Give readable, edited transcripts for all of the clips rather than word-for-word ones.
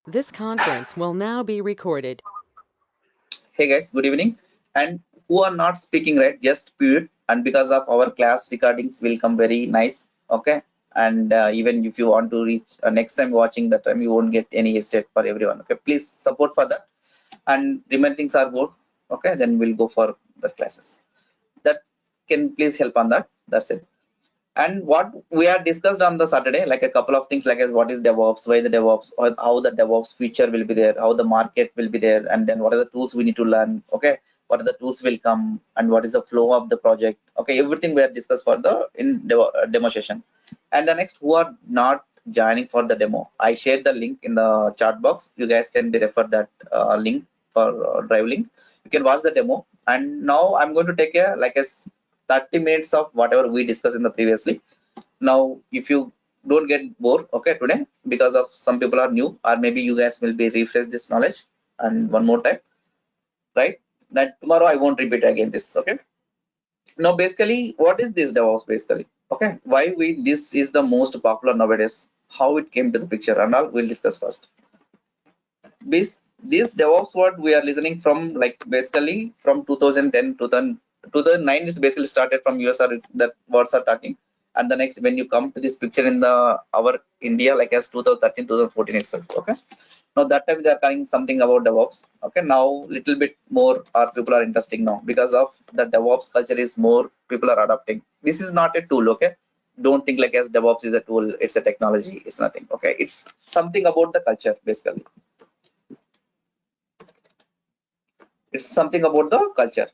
This conference will now be recorded. Hey guys, good evening. And who are not speaking right, just mute. And because of our class recordings will come very nice. Okay. And even if you want to reach next time watching that time, you won't get any estate for everyone. Okay. Please support for that. And remaining things are good. Okay. Then we'll go for the classes. That can please help on that. That's it. And what we had discussed on the Saturday, like a couple of things, like as what is DevOps, why the DevOps, or how the DevOps feature will be there, how the market will be there, and then what are the tools we need to learn. Okay, what are the tools will come, and what is the flow of the project. Okay, everything we have discussed for the demo session. And the next, who are not joining for the demo, I shared the link in the chat box. You guys can refer that link for drive link. You can watch the demo. And now I'm going to take a 30 minutes of whatever we discussed in the previously. Now if you don't get bored, okay, today, because of some people are new, or maybe you guys will be refresh this knowledge and one more time, right? That tomorrow I won't repeat again this. Okay, now basically what is this DevOps basically? Okay, why we this is the most popular nowadays, how it came to the picture, and all we'll discuss first. This DevOps word we are listening from, like basically from 2010 to 2009 is basically started from USR, that words are talking. And the next, when you come to this picture in the our India, like as 2013 2014 itself. Okay, now that time they are telling something about DevOps. Okay, now little bit more our people are interesting now, because of the DevOps culture is more people are adopting. This is not a tool. Okay, don't think like as DevOps is a tool, it's a technology, it's nothing. Okay, it's something about the culture basically. It's something about the culture,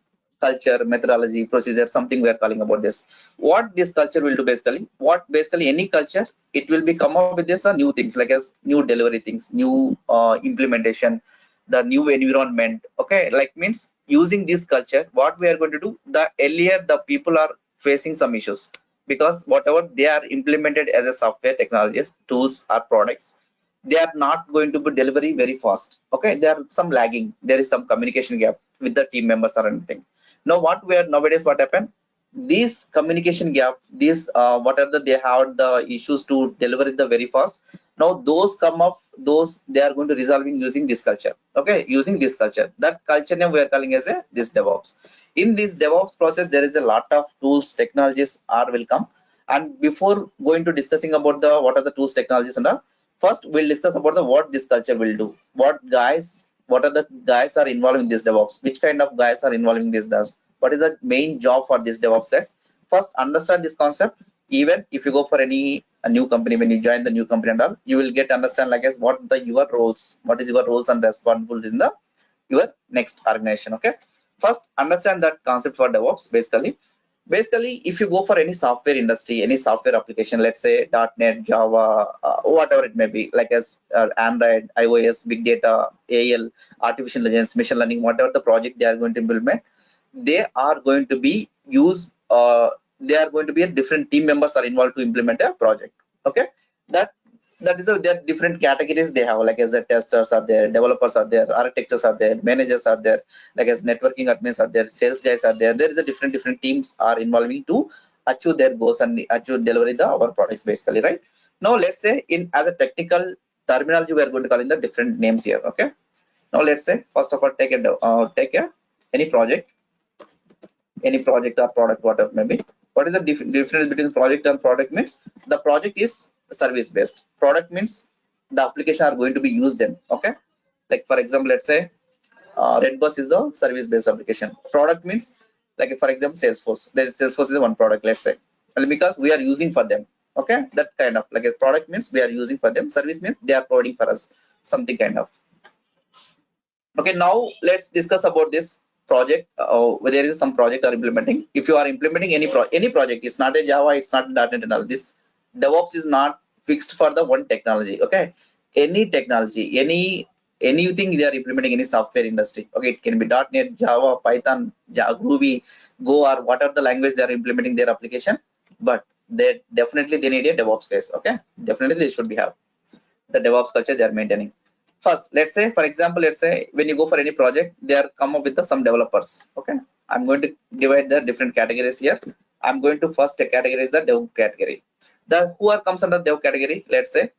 methodology, procedure, something we are calling about this. What this culture will do basically, what basically any culture, it will be come up with this new things, like as new delivery things, new implementation, the new environment. Okay, like means using this culture, what we are going to do, the earlier the people are facing some issues, because whatever they are implemented as a software technologies, tools or products, they are not going to be delivery very fast. Okay, there are some lagging, there is some communication gap with the team members or anything. Now what we are nowadays, what happened, this communication gap, this whatever they have the issues to deliver it the very fast. Now those come up, those they are going to resolving using this culture. Okay, using this culture, that culture name we are calling as a this DevOps. In this DevOps process, there is a lot of tools, technologies are will come. And before going to discussing about the what are the tools, technologies and all, first we'll discuss about the what this culture will do, what are the guys are involved in this DevOps, which kind of guys are involving this does, what is the main job for this DevOps guys. First understand this concept. Even if you go for any a new company, when you join the new company and all, you will get understand like as what the your roles, what is your roles and responsibilities in the your next organization. Okay, first understand that concept for DevOps basically. If you go for any software industry, any software application, let's say .NET, Java, whatever it may be, like as Android, iOS, big data, AL, artificial intelligence, machine learning, whatever the project they are going to implement, they are going to be used, they are going to be a different team members are involved to implement a project. Okay, that that is there are different categories they have, like as the testers are there, developers are there, architects are there, managers are there, like as networking admins are there, sales guys are there. There is a different teams are involving to achieve their goals and achieve delivery the our products basically, right? Now let's say in as a technical terminology, we are going to call in the different names here. Okay, now let's say first of all take a any project or product, whatever maybe. What is the difference between project and product? Means the project is service based, product means the application are going to be used then. Okay, like for example, let's say Redbus is a service based application. Product means, like for example, Salesforce, there is Salesforce is one product, let's say, and because we are using for them. Okay, that kind of like a product means we are using for them, service means they are providing for us something kind of. Okay, now let's discuss about this project. Whether there is some project are implementing. If you are implementing any project, it's not a Java, it's not .NET and all. This DevOps is not fixed for the one technology. Okay, any technology, anything they are implementing, any software industry. Okay, it can be .NET, Java, Python, Groovy, Go, or whatever the language they are implementing their application. But they definitely they need a DevOps case. Okay, definitely they should be have the DevOps culture they are maintaining. First, let's say, for example, let's say when you go for any project, they are come up with some developers. Okay, I'm going to divide the different categories here. I'm going to first categorize the dev category. The who are comes under dev category, let's say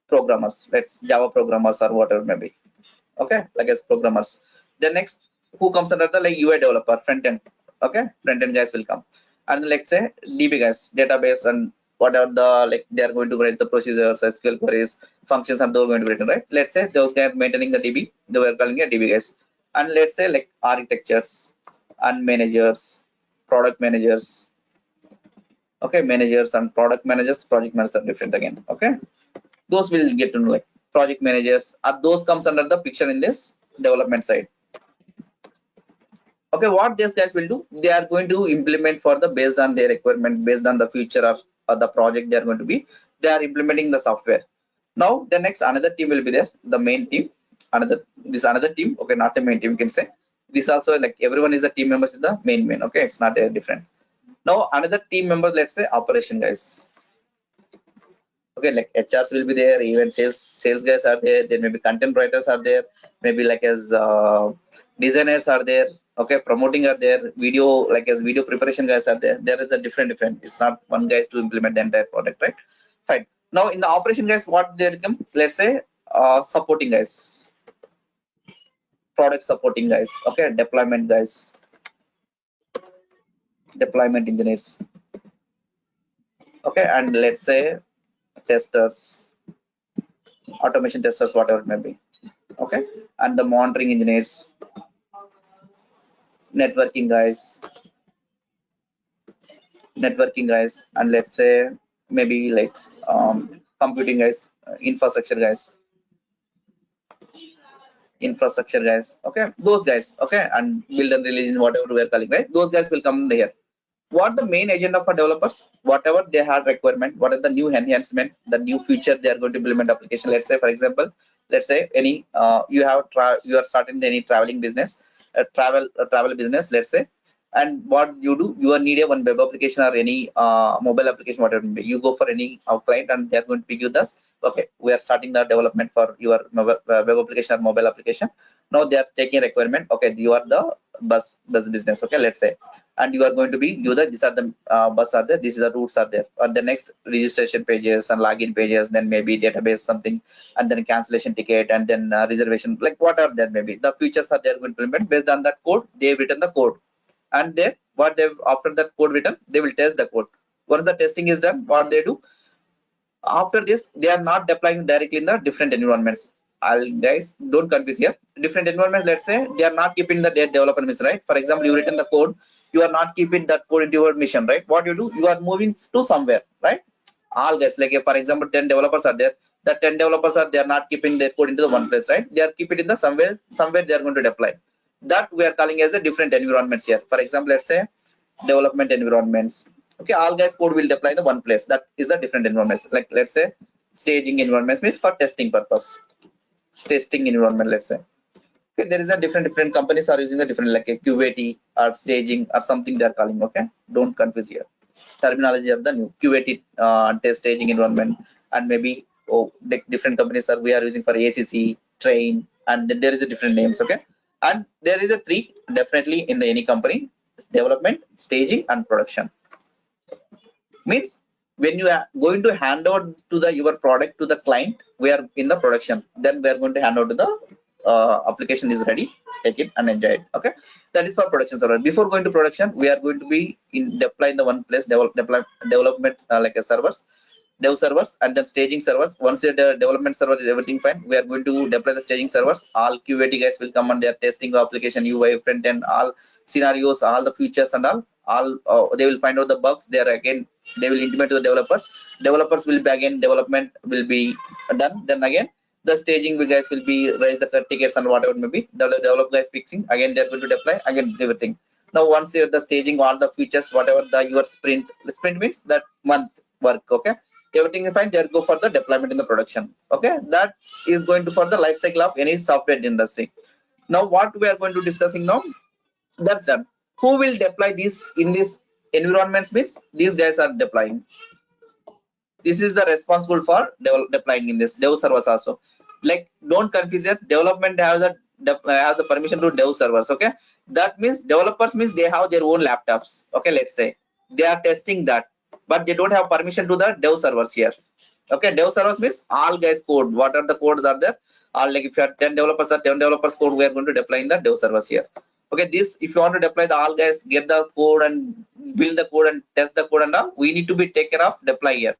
programmers, let's Java programmers or whatever maybe. Okay, like as programmers. Then next, who comes under the like UI developer, front end. Okay, front end guys will come. And let's say DB guys, database and whatever the like they are going to write the procedures, SQL queries, functions, and those are going to be written, right? Let's say those guys maintaining the DB, they were calling it DB guys. And let's say like architectures and managers, product managers. Okay, managers and product managers, project managers are different again. Okay, those will get to know like project managers are those comes under the picture in this development side. Okay, what these guys will do, they are going to implement for the based on their requirement, based on the future or the project they are going to be, they are implementing the software. Now the next another team will be there, the main team, another team. Okay, not the main team, you can say this also, like everyone is the team members is the main. Okay, it's not different. Now another team member, let's say operation guys. Okay, like HRs will be there, even sales guys are there, there may be content writers are there, maybe like as designers are there. Okay, promoting are there, video like as video preparation guys are there. There is a different, it's not one guys to implement the entire product, right? Fine. Now in the operation guys, what they come, let's say supporting guys, product supporting guys. Okay, deployment guys, deployment engineers. Okay, and let's say testers, automation testers, whatever it may be. Okay, and the monitoring engineers, networking guys, and let's say maybe like computing guys, infrastructure guys. Okay, those guys. Okay, and build and release, whatever we are calling, right? Those guys will come here. What the main agenda for developers, whatever they had requirement, what are the new enhancement, the new feature they are going to implement application. Let's say for example, let's say any you are starting any traveling business, travel business, let's say. And what you do, you need a one web application or any mobile application, whatever it may be. You go for any client and they are going to pick you this. Okay, we are starting the development for your web application or mobile application. Now they are taking a requirement. Okay, you are the bus business. Okay, let's say, and you are going to be these are the bus are there, these are the routes are there, or the next registration pages and login pages, then maybe database something, and then cancellation ticket, and then reservation, like what are there, maybe the features are there going to implement based on that code. They've written the code, and they what they've after that code written, they will test the code. Once the testing is done, what they do after this, they are not deploying directly in the different environments. Guys, don't confuse here. Different environments, let's say they are not keeping the developer mission, right? For example, you written the code, you are not keeping that code into your mission, right? What you do, you are moving to somewhere, right? All guys, like if, for example, 10 developers are there, the 10 developers are, they are not keeping their code into the one place, right? They are keeping it in the somewhere they are going to deploy. That we are calling as a different environments here. For example, let's say development environments. Okay, all guys code will deploy in the one place. That is the different environments. Like let's say staging environments means for testing purpose. Testing environment, let's say. Okay, there is a different companies are using the different, like a QAT or staging or something they are calling. Okay, don't confuse here. Terminology of the new QAT test staging environment, and maybe different companies are we are using for ACC, train, and then there is a different names. Okay, and there is a three definitely in the any company: development, staging, and production. Means when you are going to hand over to the your product to the client, we are in the production, then we are going to hand over to the application is ready, take it and enjoy it. Okay, that is for production server. Before going to production, we are going to be in deploy in the one place, development like a servers, dev servers, and then staging servers. Once the development server is everything fine, we are going to deploy the staging servers. All QAT guys will come and they are testing the application UI, front end, all scenarios, all the features and all they will find out the bugs. They are again, they will intimate to the developers will be again, development will be done. Then again the staging guys will be raise the tickets and whatever it may be, the developer guys fixing, again they are going to deploy again everything. Now once you have the staging all the features, whatever the your sprint means that month work. Okay, everything is fine, they go for the deployment in the production. Okay, that is going to for the life cycle of any software industry. Now what we are going to discussing now, that's done. Who will deploy this in this environments means these guys are deploying. This is the responsible for deploying in this dev servers also. Like don't confuse it, development has the permission to dev servers. Okay, that means developers means they have their own laptops. Okay, let's say they are testing that, but they don't have permission to the dev servers here. Okay, dev servers means all guys code. What are the codes are there? All, like if you have 10 developers or 10 developers code, we are going to deploy in the dev servers here. Okay, this if you want to deploy the all guys, get the code and build the code and test the code and all, we need to be take care of deploy here.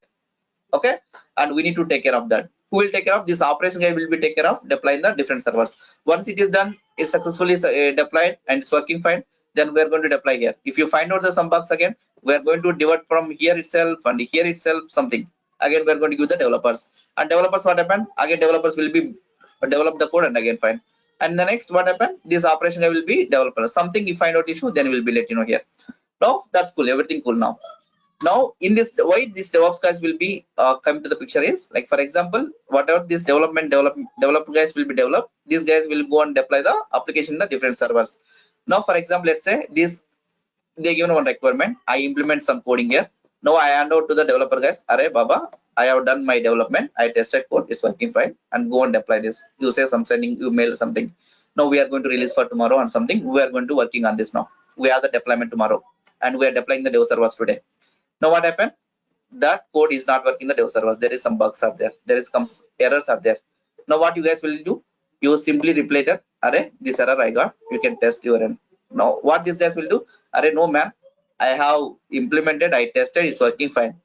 Okay, and we need to take care of that. Who will take care of this? Operation guy will be take care of deploying the different servers. Once it is done, is successfully deployed and it's working fine, then we are going to deploy here. If you find out the some bugs again, we are going to divert from here itself and here itself something. Again, we are going to give the developers, and developers what happened? Again, developers will be develop the code and again fine. And the next what happened? This operation guy will be developer. Something if find out issue, then we will be let you know here. Now that's cool. Everything cool now. Now in this, why this DevOps guys will be come to the picture is, like for example, whatever this developer guys will be developed, these guys will go and deploy the application in the different servers. Now for example, let's say this, they given one requirement, I implement some coding here. Now I hand out to the developer guys, Arey Baba, I have done my development, I tested code, it's working fine, and go and deploy this. You say some sending you mail something. Now we are going to release for tomorrow and something, we are going to working on this now. We have the deployment tomorrow and we are deploying the dev servers today. Now what happened? That code is not working in the dev servers. There is some bugs are there. There is some errors are there. Now what you guys will do? You simply reply that, Arey, this error I got. You can test your end. Now what these guys will do? Arey, no man, I have implemented, I tested, it's working fine.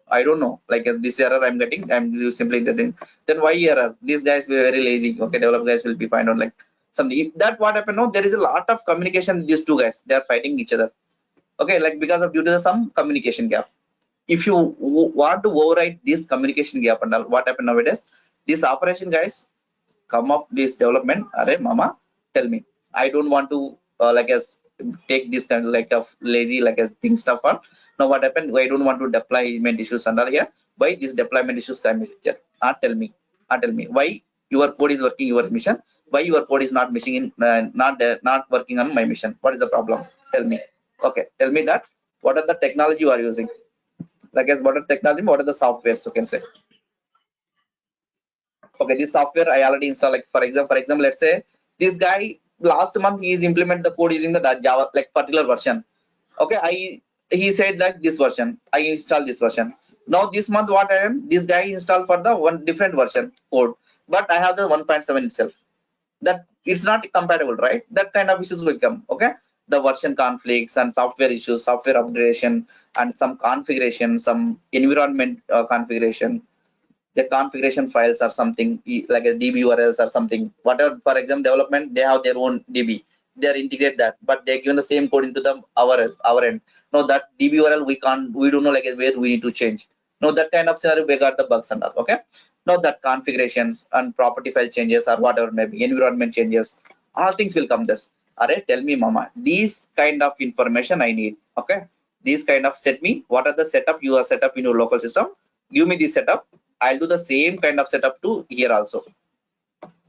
I don't know, like this error I'm getting, I'm simply getting. Then why error? These guys were very lazy. Okay, developer guys will be find out like something. If that what happened? No, there is a lot of communication. These two guys, they are fighting each other. Okay, like because of due to some communication gap. If you want to override this communication gap and all, what happened nowadays? This operation guys come up this development. Arey mama, tell me. I don't want to like as take this kind of like of lazy like as thing stuff on. Now what happened? I don't want to deployment issues and all here. Why this deployment issues time manager? Tell me. Tell me why your code is working your mission. Why your code is not missing in not working on my mission? What is the problem? Tell me. Okay, tell me that. What are the technology you are using? Like as what are technology? What are the softwares you can say? Okay, this software I already installed. Like for example, let's say this guy last month he is implement the code using the Java like particular version. Okay, he said that this version I install this version. Now this month what I am, this guy installed for the one different version code, but I have the 1.7 itself. That it's not compatible, right? That kind of issues will come. Okay, the version conflicts and software issues, software upgradation, and some configuration, some environment configuration, the configuration files or something like a DB URLs or something. Whatever, for example, development, they have their own DB. They are integrate that, but they're given the same code into the our end. No, that DB URL we can't, we don't know like where we need to change. No, that kind of scenario we got the bugs and all. Okay. Now that configurations and property file changes or whatever maybe environment changes, all things will come this. Alright, tell me, mama, these kind of information I need. Okay. These kind of set me. What are the setup you are set up in your local system? Give me this setup. I'll do the same kind of setup to here also.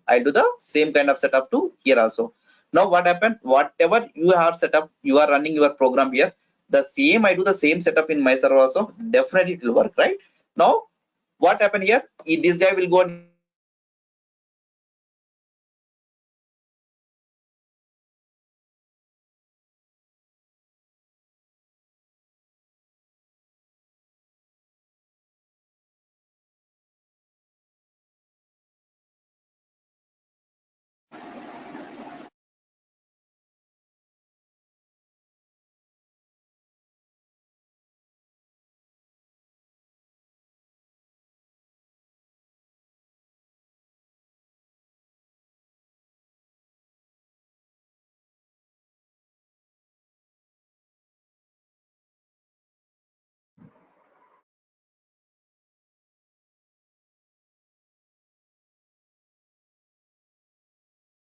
I'll do the same kind of setup to here also. Now what happened? Whatever you have set up, you are running your program here. The same, I do the same setup in my server also. Definitely it will work, right? Now what happened here? This guy will go and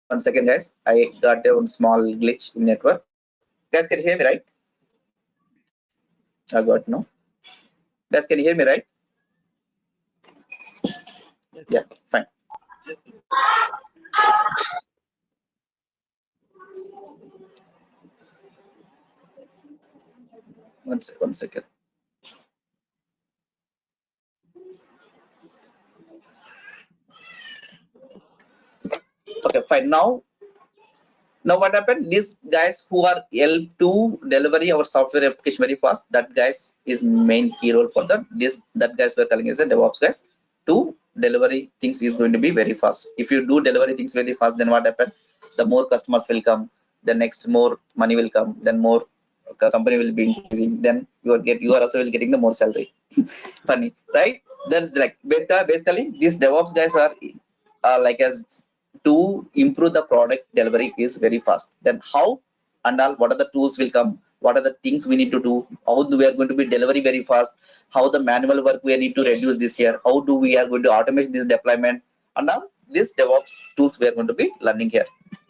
one second, guys. I got a one small glitch in network. Guys, can you hear me, right? I got no. Guys, can you hear me, right? Yeah, fine. One second. Okay, fine. Now what happened? These guys who are L2 delivery our software application very fast. That guys is main key role for that. That guys we're calling as a DevOps guys. to delivery things is going to be very fast. If you do delivery things very fast, then what happens? The more customers will come, the next more money will come, then more company will be increasing, then you are also will getting the more salary. Funny, right? That's like basically these DevOps guys are like as to improve the product delivery is very fast. Then how and all, what are the tools will come, what are the things we need to do, how we are going to be delivery very fast, how the manual work we need to reduce this year, how do we are going to automate this deployment, and now this DevOps tools we are going to be learning here.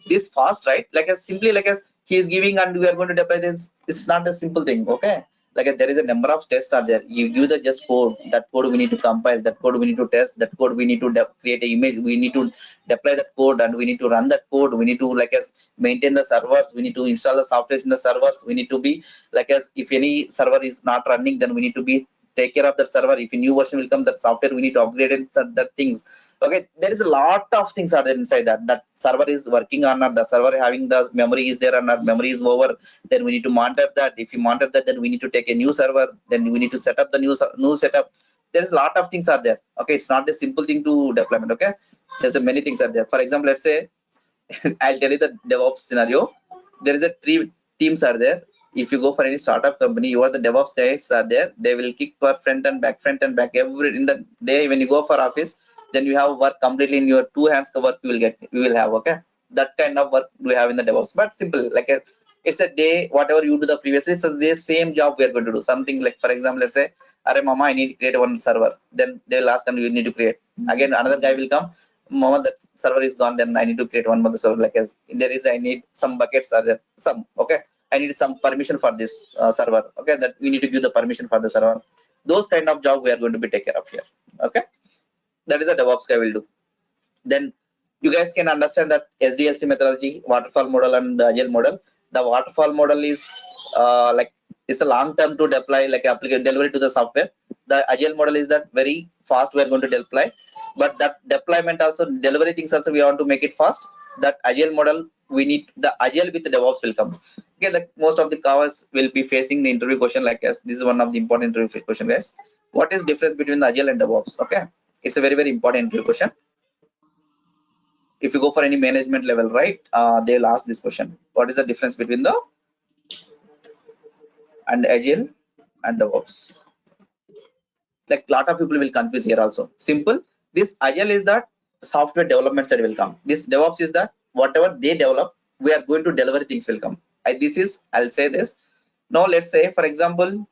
This fast, right? Like as simply like as he is giving and we are going to deploy this, it's not a simple thing. Okay, like there is a number of tests are there. You give the just code, that code we need to compile, that code we need to test, that code we need to create an image, we need to deploy that code, and we need to run that code, we need to like as maintain the servers, we need to install the software in the servers, we need to be like as if any server is not running, then we need to be take care of that server. If a new version will come, that software we need to upgrade it, that things. Okay, there is a lot of things are there inside that server is working or not, the server having the memory is there or not, memory is over, then we need to monitor that. If you monitor that, then we need to take a new server, then we need to set up the new setup. There is a lot of things are there. Okay, it's not a simple thing to deployment. Okay, there's a many things are there. For example, let's say I'll tell you the DevOps scenario. There is a three teams are there. If you go for any startup company, you are the DevOps guys are there. They will kick for front and back every in the day. When you go for office, then you have work completely in your two hands work you will have. Okay, that kind of work we have in the DevOps, but simple like it's a day whatever you do the previously, so the same job we are going to do something like, for example, let's say, Are mama, I need to create one server, then they will ask and you need to create again. Another guy will come, mama, that server is gone, then I need to create one more server. Like as there is, I need some buckets are there, some. Okay, I need some permission for this server. Okay, that we need to give the permission for the server. Those kind of job we are going to be take care of here. Okay, that is a DevOps guy will do. Then you guys can understand that SDLC methodology, waterfall model and agile model. The waterfall model is like it's a long term to deploy, like applicate delivery to the software. The agile model is that very fast we are going to deploy, but that deployment also delivery things also we want to make it fast. That agile model we need the agile with the DevOps will come. Okay, like most of the covers will be facing the interview question like as this is one of the important interview question, guys. What is difference between the agile and DevOps? Okay, it's a very important interview question. If you go for any management level, right, they'll ask this question: what is the difference between the and agile and DevOps? Like a lot of people will confuse here also. Simple, this agile is that software development side will come, this DevOps is that whatever they develop we are going to deliver things will come. This is, I'll say this now. Let's say, for example,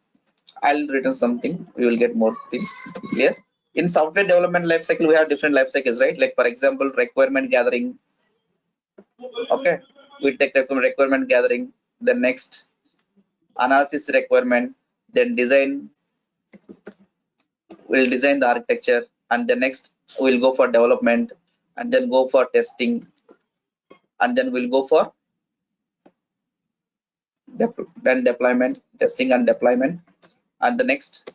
I'll written something, we will get more things clear. In software development life cycle we have different life cycles, right? Like for example, requirement gathering. Okay, we take requirement gathering, then next analysis requirement, then design, we'll design the architecture, and then next we'll go for development, and then go for testing, and then we'll go for then deployment, testing and deployment, and the next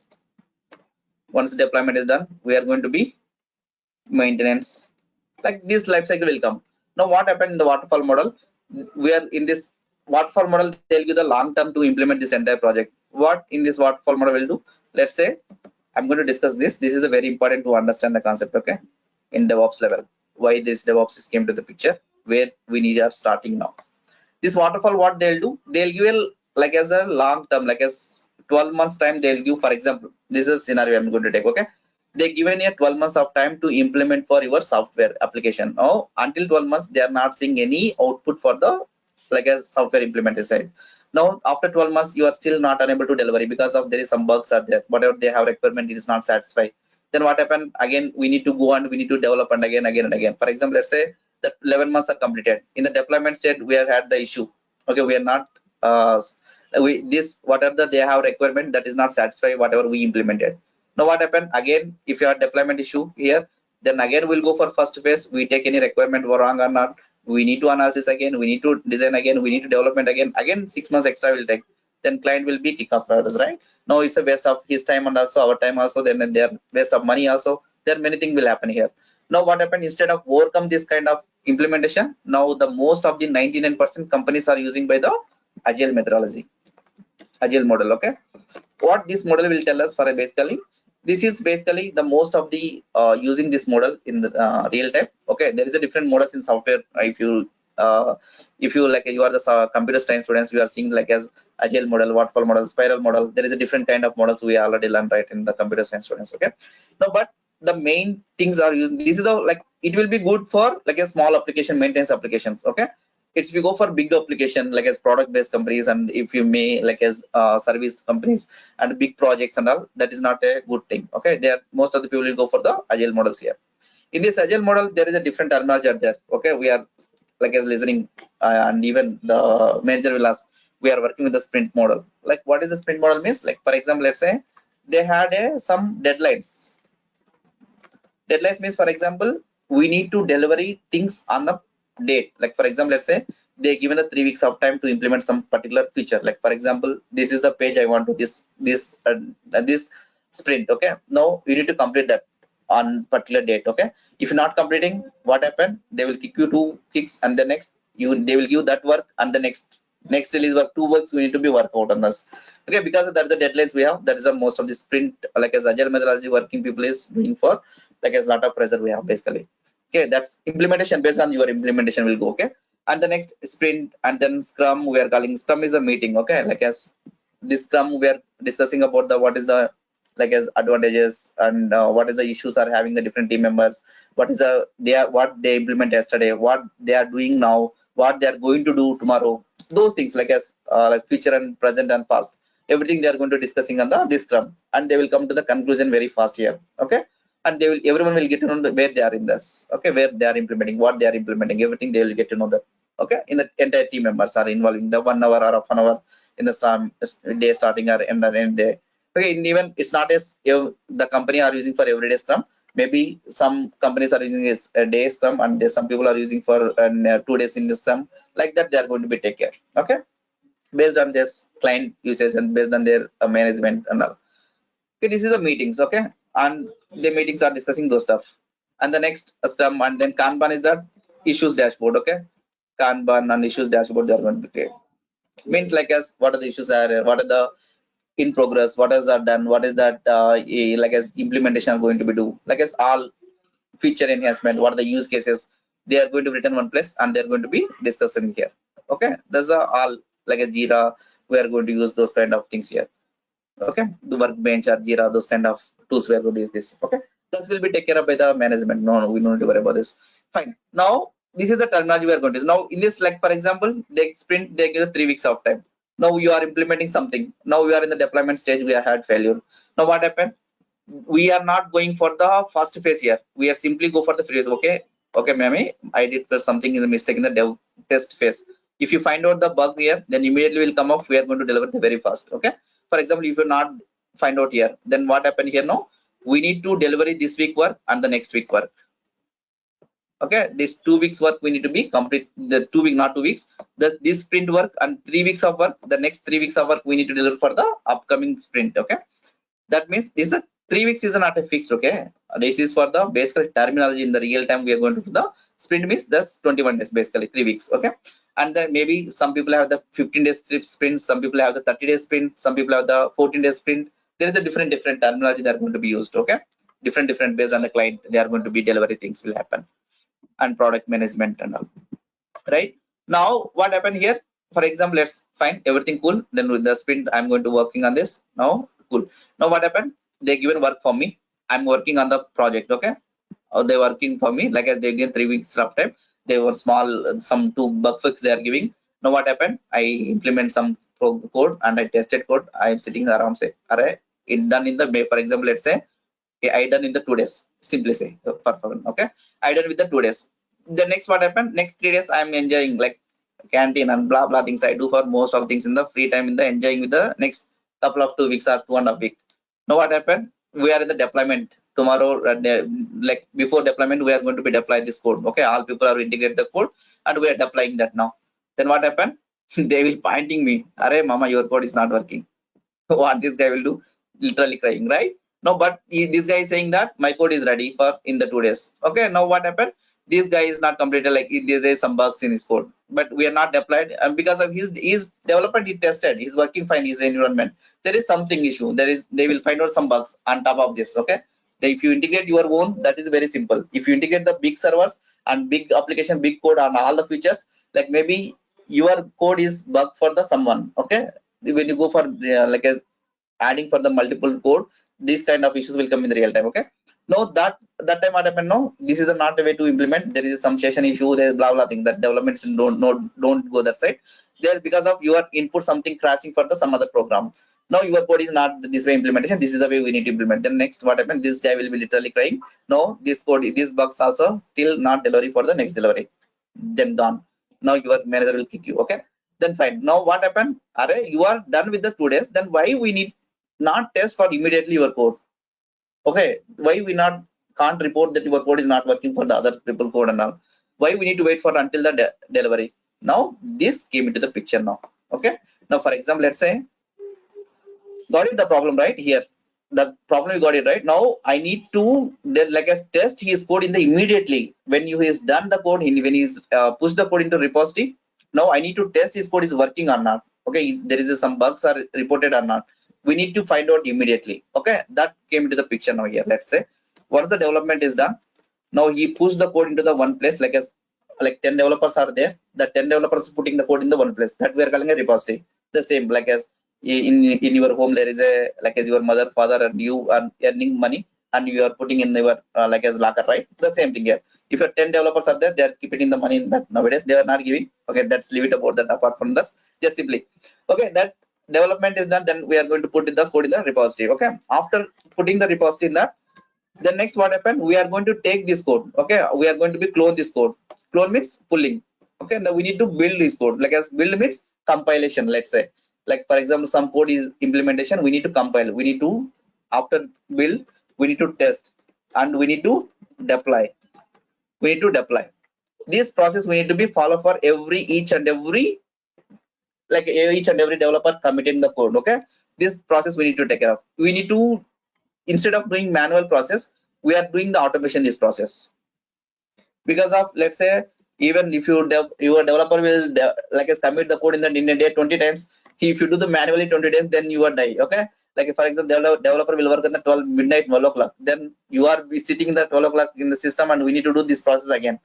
once deployment is done we are going to be maintenance. Like this life cycle will come. Now what happened in the waterfall model? We are in this waterfall model, they'll give the long term to implement this entire project. What in this waterfall model will do? Let's say I'm going to discuss this. This is a very important to understand the concept. Okay, in DevOps level, why this DevOps came to the picture, where we need are starting now. This waterfall, what they'll do, they'll give a, like as a long term, like as 12 months time they'll give. For example, this is a scenario I'm going to take. Okay, they given a 12 months of time to implement for your software application. Now until 12 months they are not seeing any output for the like a software implementation side. Now after 12 months you are still not unable to deliver because of there is some bugs are there, whatever they have requirement it is not satisfied. Then what happened? Again we need to go and we need to develop and again. For example, let's say that 11 months are completed. In the deployment state we have had the issue. Okay, we are not this whatever they have requirement that is not satisfied whatever we implemented. Now what happened? Again, if you have deployment issue here, then again we'll go for first phase. We take any requirement wrong or not, we need to analysis again, we need to design again, we need to development again 6 months extra will take. Then client will be kick off for us, right? Now it's a waste of his time and also our time also, then they're waste of money also. There many things will happen here. Now what happened? Instead of overcome this kind of implementation, now the most of the 99% companies are using by the agile methodology, agile model. Okay, what this model will tell us for basically This is basically the most of the using this model in the real time. Okay, there is a different models in software. Uh, if you like, you are the computer science students, we are seeing like as agile model, waterfall model, spiral model. There is a different kind of models we already learned, right, in the computer science students. Okay, no, but the main things are used. This is the like, it will be good for like a small application maintenance applications. Okay, it's we go for big application like as product based companies, and if you may like as service companies and big projects and all, that is not a good thing. Okay, there most of the people will go for the agile models here. In this agile model, there is a different terminology out there. Okay, we are like as listening, and even the manager will ask, we are working with the sprint model. Like, what is the sprint model means? Like, for example, let's say they had some deadlines. Deadlines means, for example, we need to delivery things on the date. Like, for example, let's say they given the 3 weeks of time to implement some particular feature. Like, for example, this is the page I want to this sprint. Okay, now you need to complete that on particular date. Okay, if you're not completing, what happened? They will kick you 2 kicks, and the next they will give that work, and the next release work, 2 works we need to be work out on this. Okay, because that's the deadlines we have. That is the most of the sprint like as agile methodology working people is doing for, like as lot of pressure we have basically. Okay, that's implementation. Based on your implementation will go. Okay, and the next sprint, and then scrum, we are calling scrum is a meeting. Okay, like as this scrum we are discussing about the what is the like as advantages, and what is the issues are having the different team members, what is the they are what they implement yesterday, what they are doing now, what they are going to do tomorrow. Those things like as like future and present and past, everything they are going to discussing on the this scrum, and they will come to the conclusion very fast here. Okay, and they will everyone will get to know where they are in this. Okay, where they are implementing, what they are implementing, everything they will get to know that. Okay, in the entire team members are involved in the 1 hour or half an hour in the start day starting or end day. Okay, and even it's not as if the company are using for everyday scrum. Maybe some companies are using a day scrum, and there's some people are using for 2 days in the scrum. Like that, they are going to be take care. Okay, based on this client usage and based on their management and all. Okay, this is the meetings. Okay, and the meetings are discussing those stuff. And the next scrum, and then Kanban is that issues dashboard. Okay, Kanban and issues dashboard, they are going to be created. Means like as what are the issues are, what are the in progress, what is that done, what is that like as implementation are going to be do, like as all feature enhancement, what are the use cases, they are going to be written one place, and they're going to be discussing here. Okay, that's all like a Jira, we are going to use those kind of things here. Okay, the workbench or Jira, those kind of tools we are going to use this. Okay, that will be taken care of by the management. No, we don't need to worry about this. Fine. Now this is the terminology we are going to use. Now in this, like for example, they sprint, they give 3 weeks of time. Now you are implementing something. Now we are in the deployment stage, we have had failure. Now what happened? We are not going for the first phase here, we are simply go for the phase. Okay, okay, Mami, I did for something in the mistake in the dev test phase. If you find out the bug here, then immediately will come off, we are going to deliver the very fast. Okay, for example, if you not find out here, then what happened here? Now we need to deliver this week work and the next week work. Okay, this 2 weeks work we need to be complete, the 2 week, not 2 weeks, this sprint work, and 3 weeks of work, the next 3 weeks of work we need to deliver for the upcoming sprint. Okay, that means this is a 3 weeks is not a fixed. Okay, this is for the basic terminology. In the real time we are going to do the sprint means that's 21 days, basically 3 weeks. Okay, and then maybe some people have the 15 days sprint, some people have the 30 days sprint, some people have the 14 days sprint. There is a different terminology that are going to be used. Okay, different based on the client, they are going to be delivery things will happen, and product management and all. Right, now what happened here? For example, let's find everything cool, then with the sprint I'm going to working on this now. Cool. Now what happened? They given work for me, I'm working on the project. Okay, or they working for me like as they given 3 weeks of time, they were small some 2 bug fix they are giving. Now what happened? I implement some code and I tested code, I am sitting around say, array it done in the May. For example, let's say I done in the 2 days, simply say performance. Okay, I done with the 2 days. The next what happened? Next 3 days I'm enjoying like canteen and blah blah things I do for most of things in the free time, in the enjoying with the next couple of 2 weeks or 2.5 weeks. Now what happened? We are in the deployment tomorrow. Like before deployment, we are going to be deploy this code. Okay, all people are integrate the code, and we are deploying that now. Then what happened? They will pointing me, "Arey, mama, your code is not working." What this guy will do? Literally crying, right? No, but this guy is saying that my code is ready for in the 2 days. Okay, now what happened? this guy is not completed, like there is some bugs in his code, but we are not deployed, and because of his development, he tested, he's working fine, his environment, there is something issue, they will find out some bugs on top of this. Okay, if you integrate your own, that is very simple. If you integrate the big servers and big application, big code on all the features, like maybe your code is bug for the someone. Okay, when you go for like as adding for the multiple code, these kind of issues will come in the real time. Okay, no, that time what happened, no, this is not a way to implement, there is some session issue, there is blah blah thing, that developments don't go that side there, because of your input something crashing for the some other program. Now your code is not this way implementation, this is the way we need to implement. Then next what happened, this guy will be literally crying, no, this code, these bugs also till not delivery for the next delivery, then gone. Now your manager will kick you. Okay, then fine. Now what happened, are you are done with the 2 days, then why we need not test for immediately your code? Okay, why we not can't report that your code is not working for the other people code and all? Why we need to wait for until the delivery? Now this came into the picture now. Okay, now for example, let's say got it the problem right here, the problem you got it right. Now I need to like as test his code in the immediately when you is done the code, when he's push the code into repository. Now I need to test his code is working or not. Okay, there is some bugs are reported or not, we need to find out immediately. Okay, that came into the picture now here. Let's say once the development is done, now he pushed the code into the one place, like as like 10 developers are there, the 10 developers putting the code in the one place, that we are calling a repository. The same like as in your home, there is a like as your mother father and you are earning money and you are putting in your like as locker, right? The same thing here. If your 10 developers are there, they are keeping in the money in that. Nowadays they are not giving. Okay, that's leave it about that. Apart from that, just simply okay, that development is done, then we are going to put in the code in the repository. Okay, after putting the repository in that, then next what happened, we are going to take this code. Okay, we are going to be clone this code. Clone means pulling. Okay, now we need to build this code, like as build means compilation. Let's say like for example, some code is implementation, we need to compile, we need to after build, we need to test, and we need to deploy. This process we need to be follow for every each and every, like each and every developer committing the code. Okay, this process we need to take care of. We need to, instead of doing manual process, we are doing the automation this process. Because of let's say, even if you your developer will like as commit the code in a day 20 times, if you do the manually 20 times, then you are die. Okay, like for example, the developer will work in the 12 midnight 12 o'clock, then you are be sitting in the 12 o'clock in the system and we need to do this process again.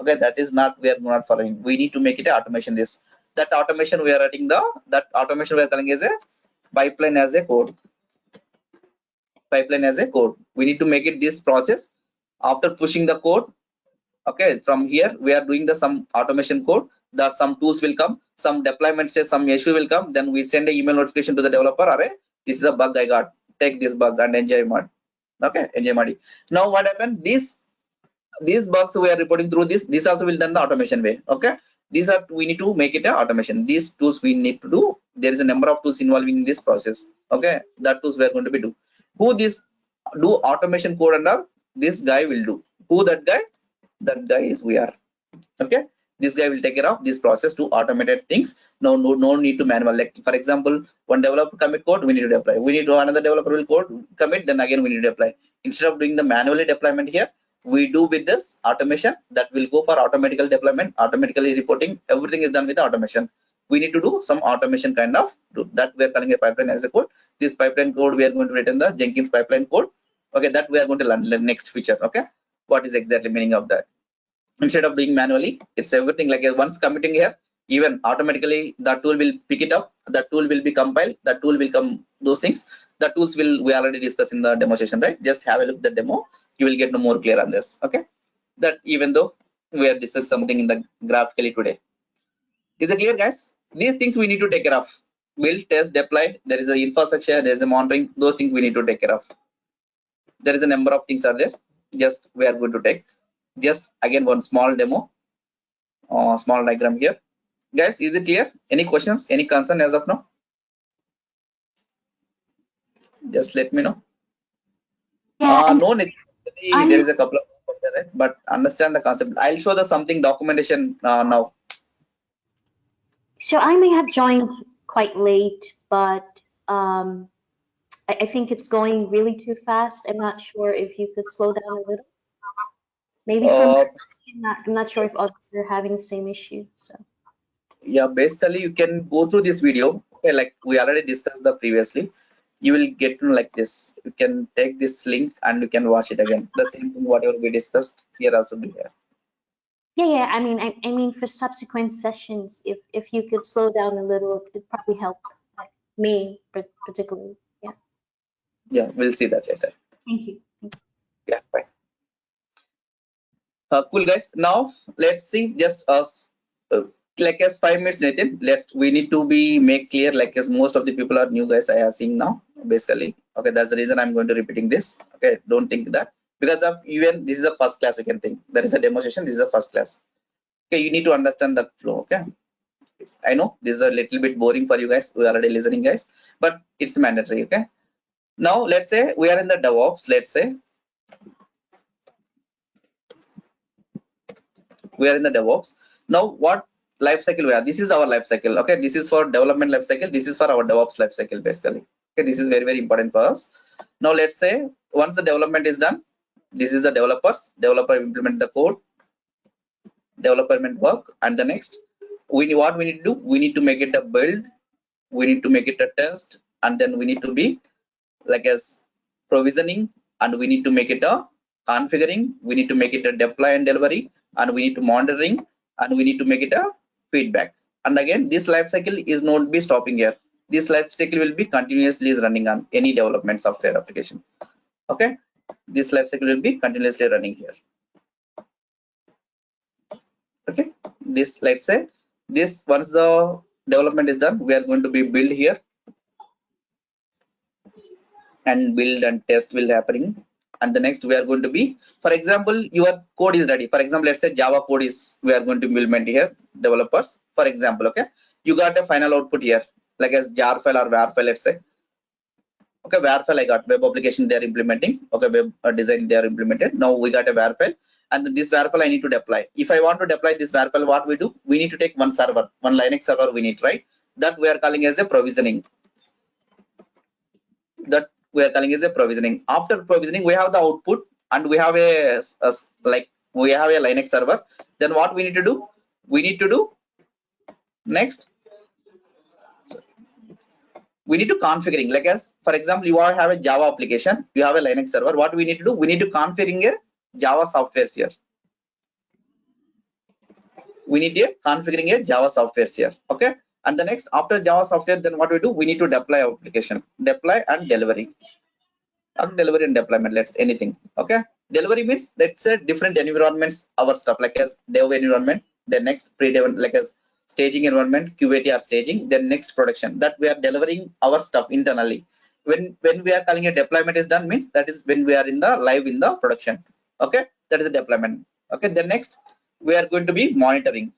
Okay, that is not, we are not following. We need to make it a automation. This that automation we are writing the, that automation we are calling as a pipeline as a code. Pipeline as a code, we need to make it this process after pushing the code. Okay, from here we are doing the some automation code, the some tools will come, some deployments, some issue will come, then we send a email notification to the developer, array this is a bug I got, take this bug and enjoy mod. Okay, enjoy mod. Now what happened, these bugs we are reporting through this also will done the automation way. Okay, these are, we need to make it a automation. These tools we need to do, there is a number of tools involving in this process. Okay, that tools we are going to be do. Who this do automation code and all, this guy will do. Who that guy? That guy is we are. Okay, this guy will take care of this process to automated things. No need to manual. Like for example, one developer commit code, we need to deploy, we need to another developer will code commit, then again we need to deploy. Instead of doing the manually deployment here, we do with this automation, that will go for automatical deployment, automatically reporting, everything is done with the automation. We need to do some automation kind of that we are calling a pipeline as a code. This pipeline code we are going to write in the Jenkins pipeline code. Okay, that we are going to learn the next feature. Okay, what is exactly meaning of that? Instead of doing manually, it's everything like once committing here, even automatically the tool will pick it up, the tool will be compiled, the tool will come, those things, the tools will, we already discussed in the demo session, right? Just have a look at the demo, you will get more clear on this. Okay, that even though we are discussing something in the graphically today, is it clear guys? These things we need to take care of, build, test, deploy, there is the infrastructure, there is a monitoring, those things we need to take care of. There is a number of things are there, just we are going to take just again one small demo, small diagram here. Guys, is it clear? Any questions, any concern as of now? Just let me know. No necessarily there is a couple of there, right? But understand the concept. I'll show the something documentation now. So I may have joined quite late, but I think it's going really too fast. I'm not sure if you could slow down a little. Maybe for Uh, I'm not sure if others are having the same issue. So yeah, basically you can go through this video. Okay, like we already discussed the previously. You will get to know like this. You can take this link and you can watch it again. The same thing whatever we discussed here also be here. yeah. I mean for subsequent sessions, if you could slow down a little, it'd probably help. Like me particularly. Yeah. Yeah, we'll see that later. Thank you. Yeah, fine. Cool guys. Now let's see just us like as 5 minutes, Nathan. We need to be make clear like as most of the people are new guys I are seeing now basically. Okay, that's the reason I'm going to repeating this. Okay, don't think that because of even this is a first class you can think. There is a demonstration. This is a first class. Okay, you need to understand that flow. Okay, I know this is a little bit boring for you guys who are already listening guys, but it's mandatory. Okay, now let's say we are in the DevOps. Let's say we are in the DevOps. Now what life cycle we are? This is our life cycle. Okay, this is for development life cycle. This is for our DevOps life cycle basically. Okay, this is very, very important for us. Now let's say once the development is done, this is the developer implement the code, development work, and the next what we need to do, we need to make it a build, we need to make it a test, and then we need to be like as provisioning, and we need to make it a configuring, we need to make it a deploy and delivery, and we need to monitoring, and we need to make it a feedback. And again, this life cycle is not be stopping here. This life cycle will be continuously running on any development software application. Okay, this life cycle will be continuously running here. Okay, this let's say this once the development is done, we are going to be build here, and build and test will happening. And the next we are going to be, for example, your code is ready. For example, let's say Java code is we are going to implement here, developers, for example. Okay, you got a final output here like as jar file or var file, let's say. Okay, var file I got, web application they are implementing. Okay, web design they are implemented. Now we got a var file, and then this var file I need to deploy. If I want to deploy this var file, what we do, we need to take one server, one Linux server we need, right? That we are calling as a provisioning. That we are calling as a provisioning. After provisioning, we have the output, and we have like we have a Linux server. Then what we need to do, we need to do next, we need to configuring like as for example, you are have a Java application, you have a Linux server. What we need to do, we need to configuring a Java software here. We need a configuring a Java software here. Okay, and the next after Java software, then what we do, we need to deploy application, deploy and delivery. Delivery and deployment, let's anything. Okay, delivery means let's say different environments, our stuff like as dev environment, then next pre-dev like as staging environment, QAT or staging, then next production, that we are delivering our stuff internally. When we are calling a deployment is done, means that is when we are in the live in the production. Okay, that is the deployment. Okay, then next we are going to be monitoring,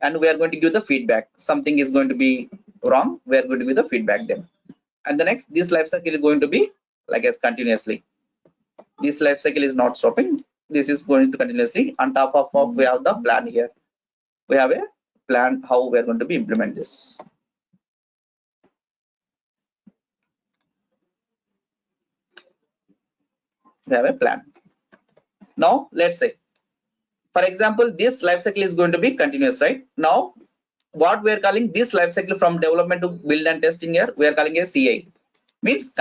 and we are going to give the feedback. Something is going to be wrong, we are going to give the feedback then. And the next, this life cycle is going to be like as continuously. This life cycle is not stopping. This is going to continuously. On top of we have the plan here. We have a plan how we are going to be implement this. We have a plan. Now let's say, for example, this life cycle is going to be continuous, right? Now what we are calling this life cycle from development to build and testing here, we are calling a CI, means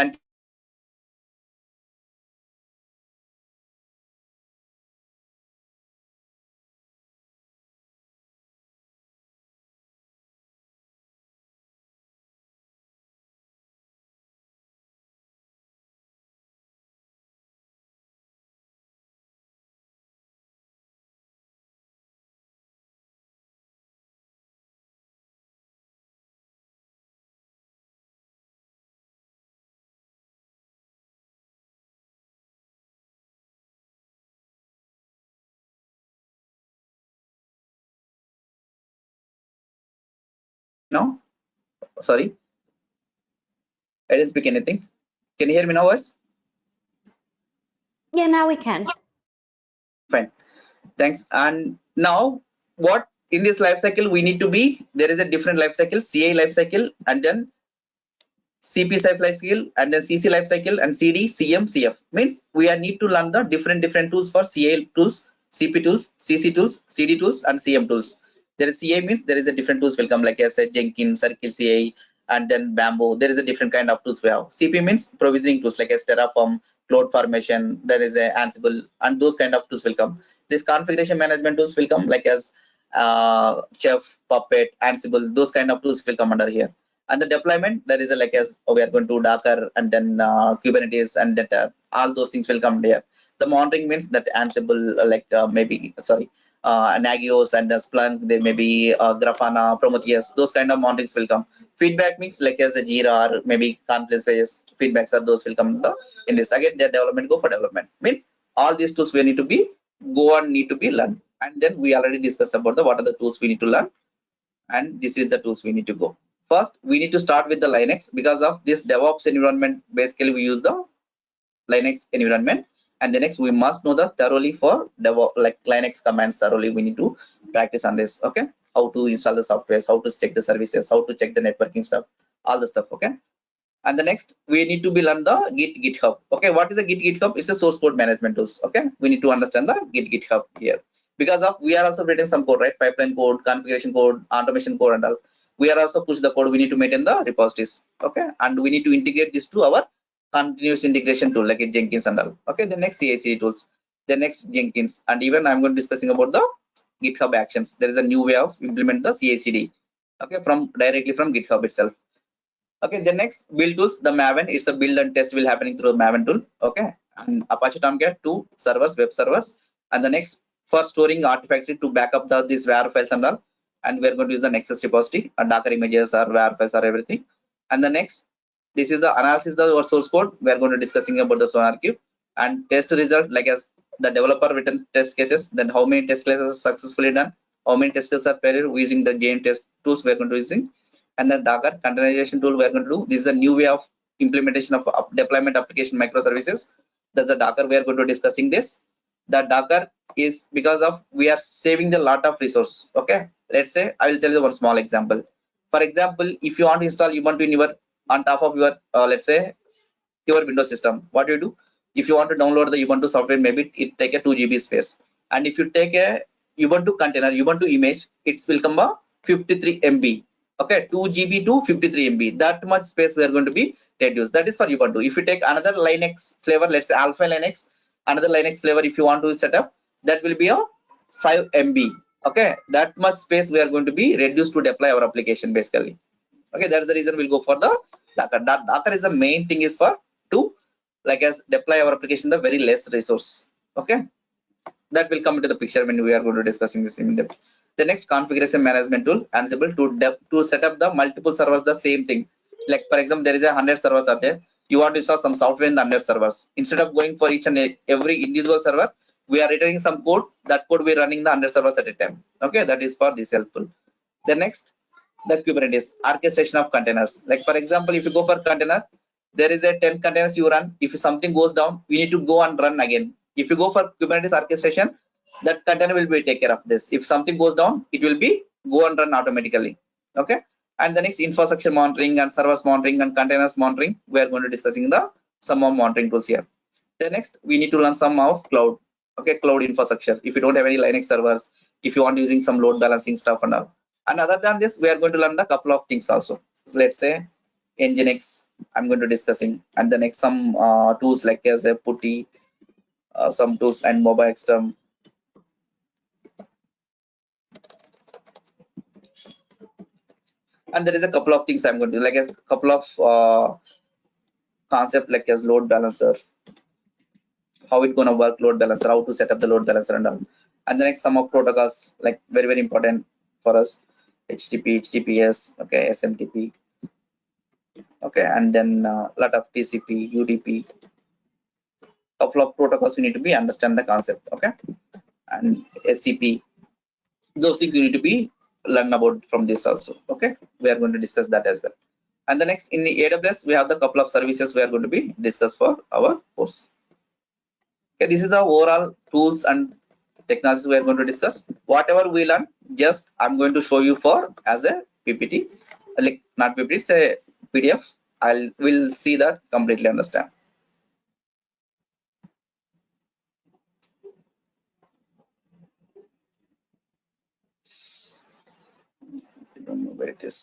no, sorry, I didn't speak anything. Can you hear me now, guys? Yeah, now we can. Fine, thanks. And now what in this life cycle we need to be, there is a different life cycle, CI life cycle, and then CP lifecycle, and then CC lifecycle, and CD, CM, CF. Means we are need to learn the different tools for CA tools, CP tools, CC tools, CD tools, and CM tools. There is CA means there is a different tools will come, like I said, Jenkins, Circle CA, and then Bamboo. There is a different kind of tools we have. CP means provisioning tools like as Terraform, Cloud Formation. There is a Ansible, and those kind of tools will come. This configuration management tools will come like as Chef, Puppet, Ansible. Those kind of tools will come under here. And the deployment, there is a like as we are going to Docker and then Kubernetes, and that all those things will come there. The monitoring means that Ansible, maybe Nagios and the Splunk, they may be Grafana, Prometheus, those kind of mountings will come. Feedback means like as a Jira or maybe Confluence pages, feedbacks are those will come in this. Again, their development go for development. Means all these tools we need to be need to be learned. And then we already discussed about what are the tools we need to learn. And this is the tools we need to go. First, we need to start with the Linux. Because of this DevOps environment, basically we use the Linux environment. And the next we must know the thoroughly for DevOps, like Linux commands thoroughly. We need to practice on this. Okay, how to install the software, how to check the services, how to check the networking stuff, all the stuff. Okay, and the next we need to be learn the GitHub. Okay, what is a GitHub? It's a source code management tools. Okay, we need to understand the GitHub here, because of we are also writing some code, right? Pipeline code, configuration code, automation code, and all. We are also push the code. We need to maintain the repositories. Okay, and we need to integrate this to our continuous integration tool like a Jenkins and all. Okay, the next CI/CD tools, the next Jenkins, and even I'm going to discussing about the GitHub Actions. There is a new way of implement the CI/CD. Okay, from directly from GitHub itself. Okay, the next build tools, the Maven. It's a build and test will happening through Maven tool. Okay, and Apache Tomcat, 2 servers, web servers, and the next for storing Artifactory to back up these WAR files and all. And we're going to use the Nexus repository, Docker images or WAR files or everything. And the next, this is the analysis of our source code. We are going to discussing about the Sonar Cube and test result, like as the developer written test cases, then how many test cases are successfully done, how many test cases are paired using the JN test tools we are going to using, and the Docker containerization tool we are going to do. This is a new way of implementation of deployment application microservices. That's the Docker we are going to discussing this. The Docker is because of we are saving the lot of resource. Okay, let's say I will tell you one small example. For example, if you want to install Ubuntu in your on top of your let's say your Windows system, what you do? If you want to download the Ubuntu software, maybe it take a 2 GB space, and if you take a Ubuntu container, Ubuntu image, it will come a 53 MB. Okay, 2 GB to 53 MB. That much space we are going to be reduced. That is for Ubuntu. If you take another Linux flavor, let's say Alpha Linux, another Linux flavor, if you want to set up, that will be a 5 MB. Okay, that much space we are going to be reduced to deploy our application basically. Okay, that's the reason we'll go for the Docker. Docker is the main thing is for to like as deploy our application the very less resource. Okay, that will come into the picture when we are going to discussing this in depth. The next configuration management tool, Ansible, to set up the multiple servers, the same thing. Like for example, there is 100 servers are there. You want to install some software in the 100 servers. Instead of going for each and every individual server, we are returning some code. That code we are running the 100 servers at a time. Okay, that is for this helpful. The next, the Kubernetes orchestration of containers. Like for example, if you go for container, there is a 10 containers you run. If something goes down, we need to go and run again. If you go for Kubernetes orchestration, that container will be take care of this. If something goes down, it will be go and run automatically. Okay, and the next infrastructure monitoring and servers monitoring and containers monitoring, we are going to discussing the some of monitoring tools here. The next, we need to learn some of cloud. Okay, cloud infrastructure. If you don't have any Linux servers, if you want using some load balancing stuff and all. And other than this, we are going to learn the couple of things also. So let's say Nginx, I'm going to discussing, and the next some tools like as a Putty, some tools and mobile extern. And there is a couple of things I'm going to do, like a couple of concept like as load balancer, how it gonna work, load balancer, how to set up the load balancer and all. And the next some of protocols like very important for us, HTTP, HTTPS, okay, SMTP, okay, and then lot of TCP, UDP, couple of protocols we need to be understand the concept, okay, and SCP, those things you need to be learn about from this also. Okay, we are going to discuss that as well. And the next, in the AWS, we have the couple of services we are going to be discuss for our course. Okay, this is the overall tools and technologies we are going to discuss. Whatever we learn, just I'm going to show you for as a PPT, like not PPT, it's a PDF. We'll see that completely understand. I don't know where it is.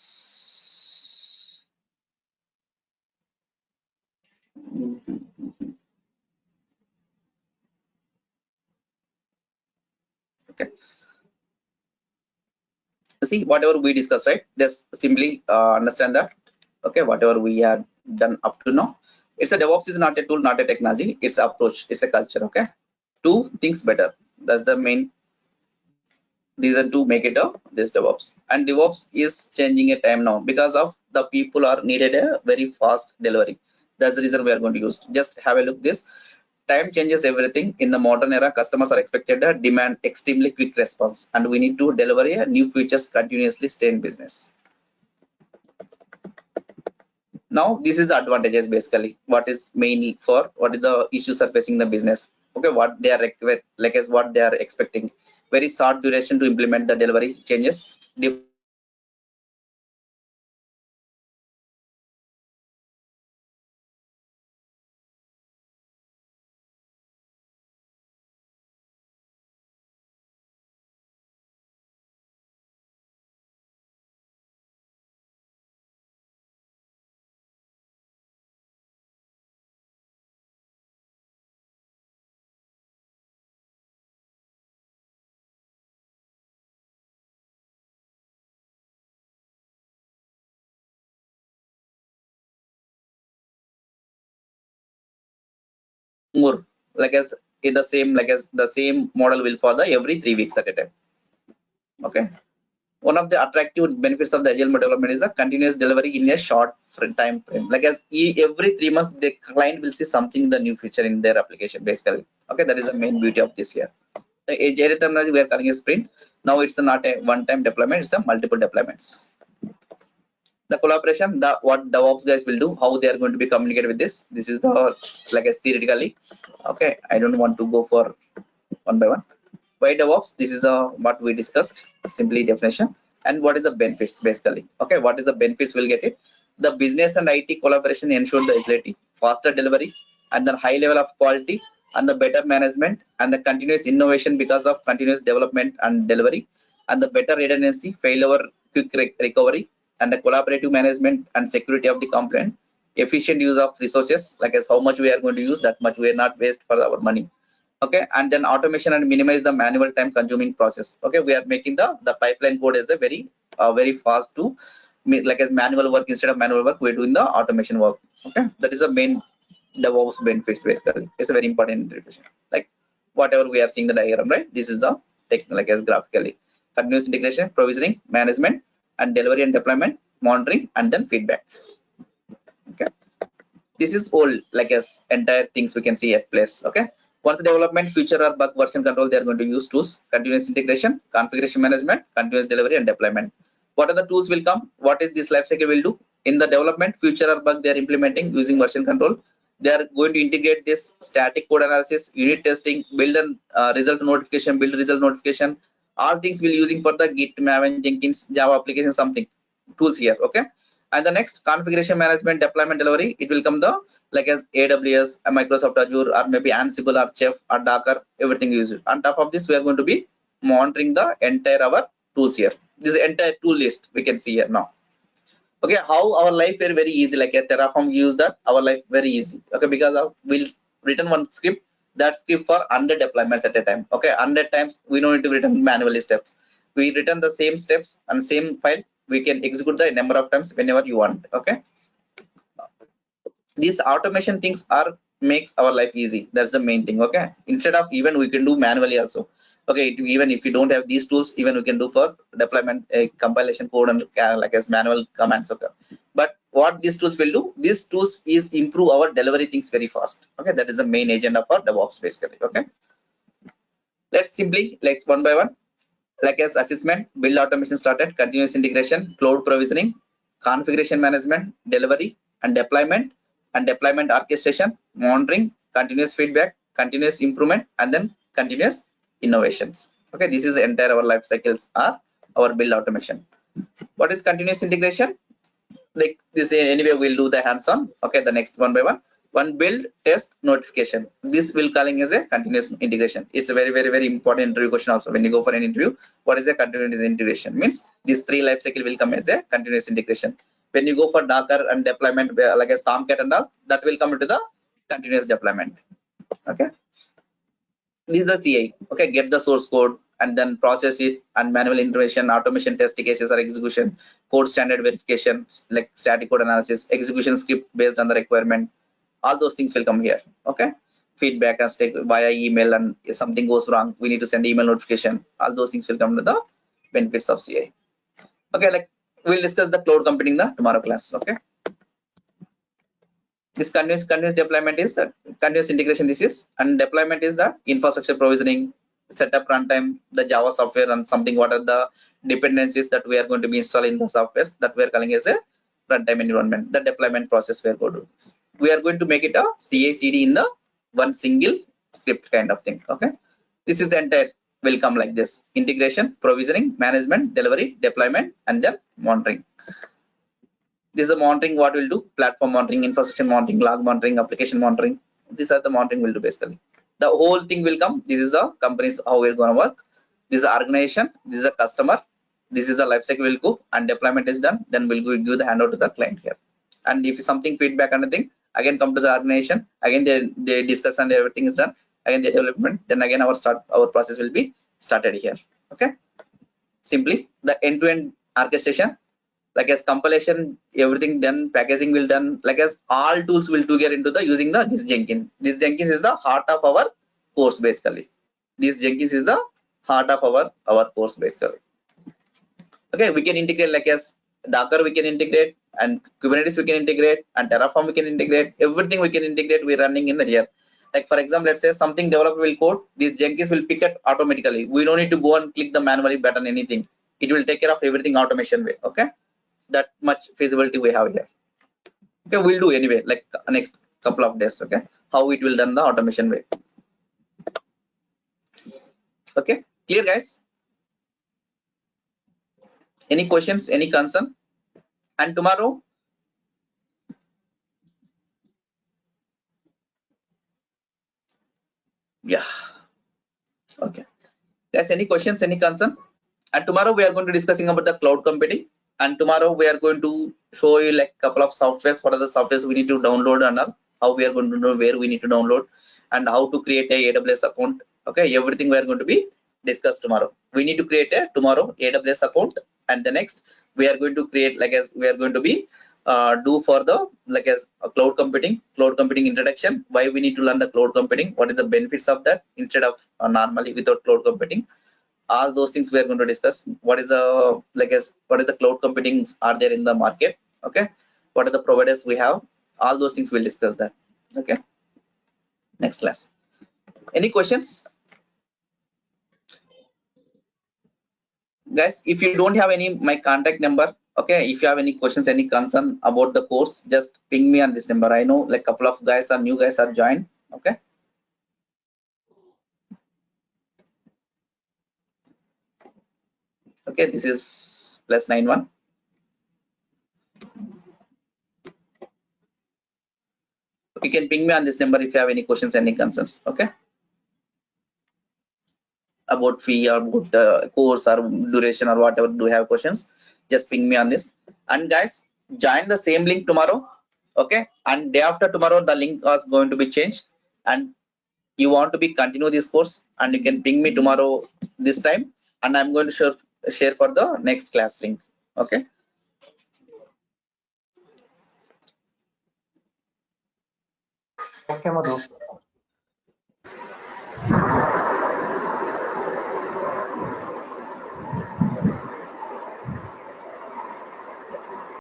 Okay. See, whatever we discussed, right? Just simply understand that. Okay, whatever we have done up to now, it's a DevOps is not a tool, not a technology. It's an approach. It's a culture. Okay, do things better. That's the main reason to make it a this DevOps. And DevOps is changing a time now because of the people are needed a very fast delivery. That's the reason we are going to use. Just have a look this. Time changes everything. In the modern era, customers are expected to demand extremely quick response, and we need to deliver a new features continuously stay in business. Now, this is the advantages basically. What is mainly for what is the issues are facing the business? Okay, what they are like as what they are expecting. Very short duration to implement the delivery changes. More like as in the same like as the same model will for the every 3 weeks at a time. Okay, one of the attractive benefits of the agile development is the continuous delivery in a short time frame. Like as every 3 months the client will see something the new feature in their application basically. Okay, that is the main beauty of this here. The agile terminology we are calling a sprint. Now it's not a one time deployment, it's a multiple deployments. The collaboration, the what DevOps guys will do, how they are going to be communicated with this. This is the like as theoretically. Okay, I don't want to go for one by one. Why DevOps? This is what we discussed, simply definition. And what is the benefits basically? Okay, what is the benefits we'll get it? The business and IT collaboration ensure the agility, faster delivery, and the high level of quality, and the better management, and the continuous innovation because of continuous development and delivery, and the better redundancy, failure, quick recovery, and the collaborative management and security of the complaint, efficient use of resources, like as how much we are going to use, that much we are not waste for our money. Okay, and then automation and minimize the manual time consuming process. Okay, we are making the pipeline code is a very fast to like as manual work. Instead of manual work, we're doing the automation work. Okay, that is the main DevOps benefits basically. It's a very important integration. Like whatever we are seeing the diagram, right? This is the like as graphically continuous integration, provisioning, management, and delivery and deployment, monitoring, and then feedback. Okay, this is all like as entire things we can see at place. Okay, once development, feature or bug version control, they are going to use tools, continuous integration, configuration management, continuous delivery, and deployment. What are the tools will come? What is this lifecycle will do? In the development, feature or bug they are implementing using version control, they are going to integrate this static code analysis, unit testing, build and result notification, build result notification. All things will using for the Git, Maven, Jenkins, Java application, something tools here. Okay, and the next configuration management, deployment, delivery, it will come the like as AWS, Microsoft Azure, or maybe Ansible or Chef or Docker, everything used. On top of this, we are going to be monitoring the entire our tools here. This entire tool list we can see here now. Okay, how our life very very easy, like a Terraform use that our life very easy. Okay, because we'll written one script, that script for 100 deployments at a time. Okay, 100 times we don't need to written manually steps. We written the same steps and same file, we can execute the number of times whenever you want. Okay, these automation things are makes our life easy. That's the main thing. Okay, instead of even we can do manually also. Okay, even if you don't have these tools, even we can do for deployment, compilation code, and like as manual commands. Okay, but what these tools will do, these tools is improve our delivery things very fast. Okay, that is the main agenda for DevOps basically. Okay, let's simply let's one by one. Like as assessment, build automation started, continuous integration, cloud provisioning, configuration management, delivery and deployment orchestration, monitoring, continuous feedback, continuous improvement, and then continuous innovations. Okay, this is the entire our life cycles are our build automation. What is continuous integration? like this anyway we'll do the hands-on. Okay, the next one by one build test notification. This will calling as a continuous integration. It's a very important interview question also. When you go for an interview, what is a continuous integration? Means these three life cycle will come as a continuous integration. When you go for Docker and deployment like a Stormcat and all, that will come into the continuous deployment. Okay, this is the CI. Okay, get the source code and then process it, and manual intervention, automation, test cases or execution, code standard verification like static code analysis, execution script based on the requirement. All those things will come here. Okay, feedback and take via email, and if something goes wrong we need to send email notification. All those things will come to the benefits of CI. Okay, like we'll discuss the cloud computing the tomorrow class. Okay, this continuous deployment is the continuous integration. This is, and deployment is the infrastructure provisioning, setup, runtime, the Java software, and something what are the dependencies that we are going to be installing in the softwares that we are calling as a runtime environment. The deployment process we are going to make it a CI/CD in the one single script kind of thing. Okay, this is the entire will come like this: integration, provisioning, management, delivery, deployment, and then monitoring. This is the monitoring. What we'll do: platform monitoring, infrastructure monitoring, log monitoring, application monitoring. These are the monitoring we'll do basically. The whole thing will come. This is the companies how we're going to work. This is the organization. This is a customer. This is the life cycle will go, and deployment is done. Then we'll go give the handout to the client here. And if something feedback or anything, again come to the organization. Again they discuss and everything is done. Again the development. Then again our process will be started here. Okay. Simply the end-to-end orchestration. Like as compilation, everything done, packaging will done, like as all tools will together into the using the this Jenkins. This Jenkins is the heart of our course basically. This Jenkins is the heart of our course basically. Okay, we can integrate like as Docker we can integrate, and Kubernetes we can integrate, and Terraform we can integrate. Everything we can integrate. We're running in the here. Like for example, let's say something developer will code, this Jenkins will pick it automatically. We don't need to go and click the manually button anything. It will take care of everything automation way. Okay. That much feasibility we have here. Okay, we'll do anyway like next couple of days. Okay, how it will done the automation way. Okay, clear guys? Any questions, any concern? And tomorrow yeah, okay guys, any questions, any concern? And tomorrow we are going to discussing about the cloud computing, and tomorrow we are going to show you like couple of softwares. What are the softwares we need to download, and how we are going to know where we need to download, and how to create a AWS account. Okay, everything we are going to be discussed tomorrow. We need to create a tomorrow AWS account, and the next we are going to create like as we are going to be do for the like as a cloud computing introduction. Why we need to learn the cloud computing? What is the benefits of that instead of normally without cloud computing? All those things we are going to discuss. What is the like as what is the cloud computing are there in the market? Okay, what are the providers we have? All those things we'll discuss that. Okay, next class. Any questions guys? If you don't have any my contact number, okay, if you have any questions, any concern about the course, just ping me on this number. I know like couple of guys are new guys are joined. Okay, okay, this is +91. You can ping me on this number if you have any questions, any concerns. Okay, about fee or about course or duration or whatever. Do you have questions? Just ping me on this. And guys, join the same link tomorrow. Okay, and day after tomorrow the link is going to be changed, and you want to be continue this course, and you can ping me tomorrow this time, and I'm going to share for the next class link. Okay, Okay, Madhu.